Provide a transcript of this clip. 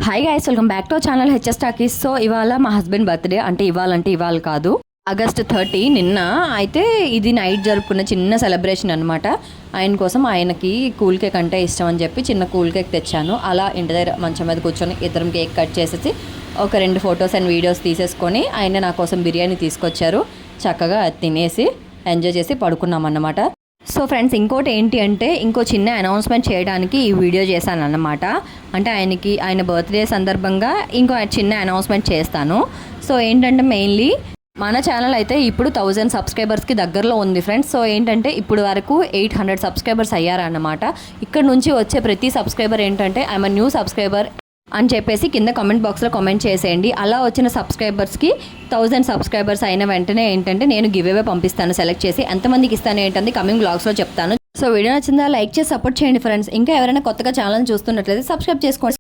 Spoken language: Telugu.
Hi guys, welcome back to channel HS talkies. So ఇవాళ మా హస్బెండ్ బర్త్డే, అంటే ఇవాళ కాదు, ఆగస్ట్ 30 నిన్న. అయితే ఇది నైట్ జరుపుకున్న చిన్న సెలబ్రేషన్ అనమాట. ఆయన కోసం ఆయనకి కూల్ కేక్ అంటే ఇష్టం అని చెప్పి చిన్న కూల్ కేక్ తెచ్చాను. అలా ఇంటి దగ్గర మంచం మీద కూర్చొని ఇద్దరం కేక్ కట్ చేసేసి ఒక 2 ఫొటోస్ అండ్ వీడియోస్ తీసేసుకొని ఆయన నా కోసం బిర్యానీ తీసుకొచ్చారు. చక్కగా తినేసి ఎంజాయ్ చేసి పడుకున్నాం అన్నమాట. సో ఫ్రెండ్స్, ఇంకోటి ఏంటి అంటే ఇంకో చిన్న అనౌన్స్మెంట్ చేయడానికి ఈ వీడియో చేశాను అన్నమాట. అంటే ఆయన బర్త్డే సందర్భంగా ఇంకో చిన్న అనౌన్స్మెంట్ చేస్తాను. సో ఏంటంటే మెయిన్లీ మన ఛానల్ అయితే ఇప్పుడు 1000 సబ్స్క్రైబర్స్కి దగ్గరలో ఉంది ఫ్రెండ్స్. సో ఏంటంటే ఇప్పుడు వరకు 800 సబ్స్క్రైబర్స్ అయ్యారన్నమాట. ఇక్కడ నుంచి వచ్చే ప్రతి సబ్స్క్రైబర్ ఏంటంటే ఐఎమ్ న్యూ సబ్స్క్రైబర్ అని చెప్పేసి కింద కామెంట్ బాక్స్లో కామెంట్ చేసేయండి. అలా వచ్చిన సబ్స్క్రైబర్స్కి 1000 సబ్స్క్రైబర్స్ అయిన వెంటనే ఏంటంటే నేను గివ్ అవే పంపిస్తాను. సెలెక్ట్ చేసి ఎంతమందికి ఇస్తాను ఏంటంటే కమింగ్ బ్లాగ్స్లో చెప్తాను. సో వీడియో నచ్చిందా లైక్ చేసి సపోర్ట్ చేయండి ఫ్రెండ్స్. ఇంకా ఎవరైనా కొత్తగా ఛానల్ చూస్తున్నట్లయితే సబ్స్క్రైబ్ చేసుకోండి.